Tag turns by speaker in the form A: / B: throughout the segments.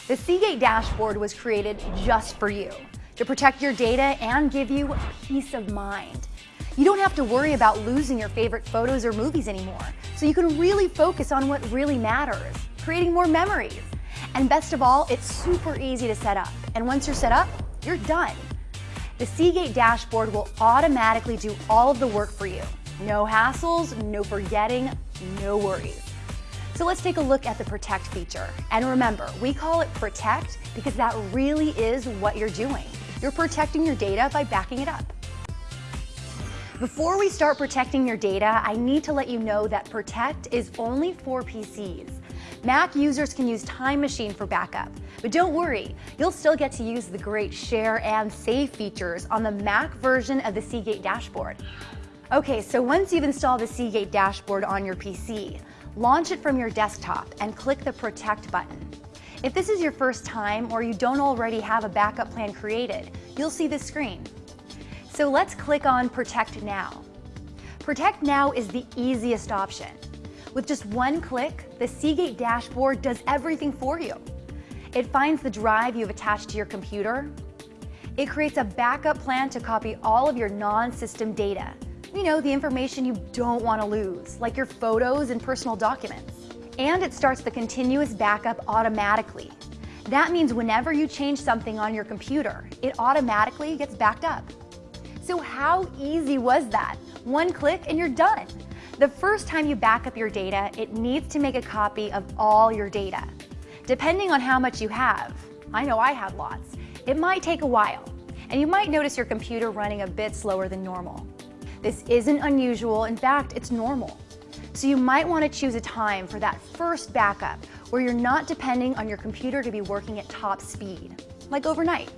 A: The Seagate dashboard was created just for you, to protect your data and give you peace of mind. You don't have to worry about losing your favorite photos or movies anymore, so you can really focus on what really matters, creating more memories. And best of all, it's super easy to set up. And once you're set up, you're done. The Seagate dashboard will automatically do all of the work for you. No hassles, no forgetting, no worries. So let's take a look at the Protect feature. And remember, we call it Protect because that really is what you're doing. You're protecting your data by backing it up. Before we start protecting your data, I need to let you know that Protect is only for PCs. Mac users can use Time Machine for backup, but don't worry, you'll still get to use the great Share and Save features on the Mac version of the Seagate dashboard. Okay, so once you've installed the Seagate dashboard on your PC, launch it from your desktop and click the Protect button. If this is your first time or you don't already have a backup plan created, you'll see this screen. So let's click on Protect Now. Protect Now is the easiest option. With just one click, the Seagate dashboard does everything for you. It finds the drive you've attached to your computer. It creates a backup plan to copy all of your non-system data. You know, the information you don't want to lose, like your photos and personal documents. And it starts the continuous backup automatically. That means whenever you change something on your computer, it automatically gets backed up. So how easy was that? One click and you're done. The first time you back up your data, it needs to make a copy of all your data. Depending on how much you have, I know I have lots, it might take a while, and you might notice your computer running a bit slower than normal. This isn't unusual, in fact, it's normal. So you might want to choose a time for that first backup where you're not depending on your computer to be working at top speed, like overnight.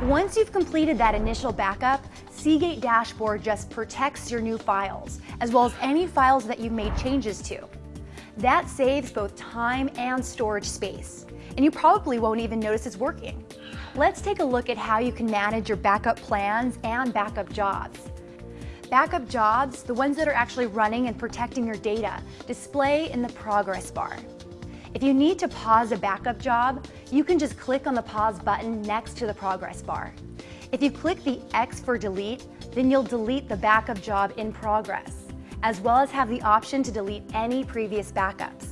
A: Once you've completed that initial backup, Seagate Dashboard just protects your new files, as well as any files that you've made changes to. That saves both time and storage space, and you probably won't even notice it's working. Let's take a look at how you can manage your backup plans and backup jobs. Backup jobs, the ones that are actually running and protecting your data, display in the progress bar. If you need to pause a backup job, you can just click on the pause button next to the progress bar. If you click the X for delete, then you'll delete the backup job in progress, as well as have the option to delete any previous backups.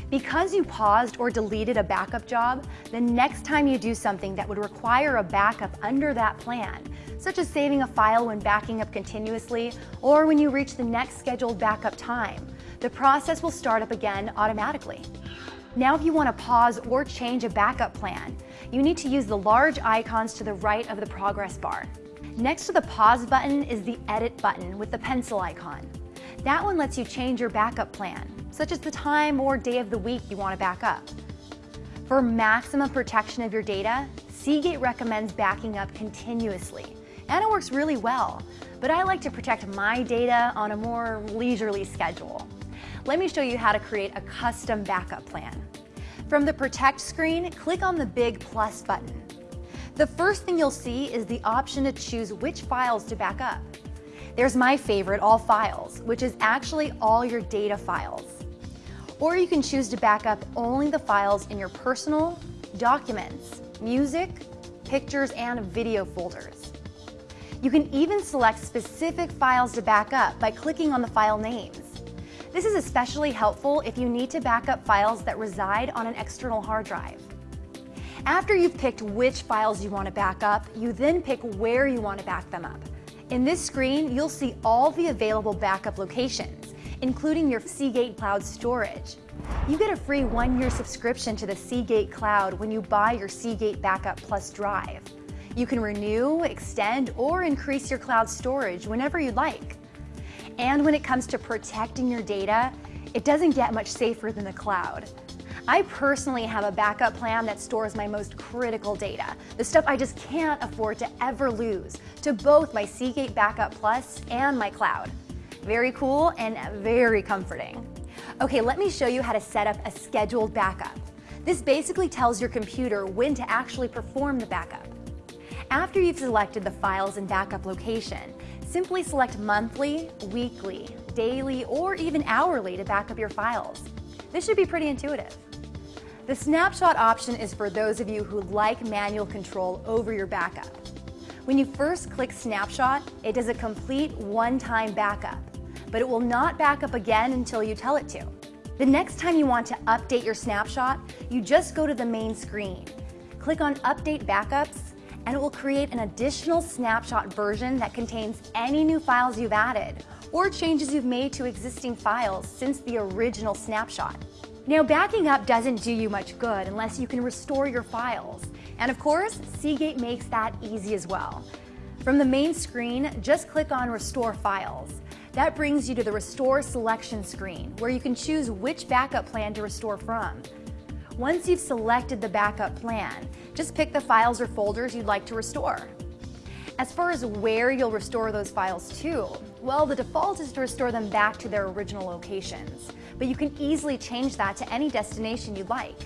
A: Because you paused or deleted a backup job, the next time you do something that would require a backup under that plan, such as saving a file when backing up continuously, or when you reach the next scheduled backup time, the process will start up again automatically. Now, if you want to pause or change a backup plan, you need to use the large icons to the right of the progress bar. Next to the pause button is the edit button with the pencil icon. That one lets you change your backup plan, such as the time or day of the week you want to back up. For maximum protection of your data, Seagate recommends backing up continuously, and it works really well, but I like to protect my data on a more leisurely schedule. Let me show you how to create a custom backup plan. From the Protect screen, click on the big plus button. The first thing you'll see is the option to choose which files to back up. There's my favorite, All Files, which is actually all your data files. Or you can choose to back up only the files in your personal, documents, music, pictures, and video folders. You can even select specific files to back up by clicking on the file names. This is especially helpful if you need to back up files that reside on an external hard drive. After you've picked which files you want to back up, you then pick where you want to back them up. In this screen, you'll see all the available backup locations, including your Seagate Cloud storage. You get a free 1-year subscription to the Seagate Cloud when you buy your Seagate Backup Plus drive. You can renew, extend, or increase your cloud storage whenever you'd like. And when it comes to protecting your data, it doesn't get much safer than the cloud. I personally have a backup plan that stores my most critical data, the stuff I just can't afford to ever lose, to both my Seagate Backup Plus and my cloud. Very cool and very comforting. Okay, let me show you how to set up a scheduled backup. This basically tells your computer when to actually perform the backup. After you've selected the files and backup location, simply select monthly, weekly, daily, or even hourly to back up your files. This should be pretty intuitive. The snapshot option is for those of you who like manual control over your backup. When you first click snapshot, it does a complete one-time backup, but it will not back up again until you tell it to. The next time you want to update your snapshot, you just go to the main screen. Click on Update Backups, and it will create an additional snapshot version that contains any new files you've added or changes you've made to existing files since the original snapshot. Now, backing up doesn't do you much good unless you can restore your files. And of course, Seagate makes that easy as well. From the main screen, just click on Restore Files. That brings you to the Restore Selection screen, where you can choose which backup plan to restore from. Once you've selected the backup plan, just pick the files or folders you'd like to restore. As far as where you'll restore those files to, well, the default is to restore them back to their original locations, but you can easily change that to any destination you'd like.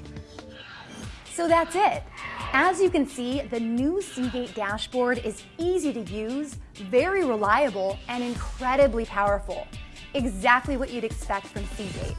A: So that's it. As you can see, the new Seagate dashboard is easy to use, very reliable, and incredibly powerful. Exactly what you'd expect from Seagate.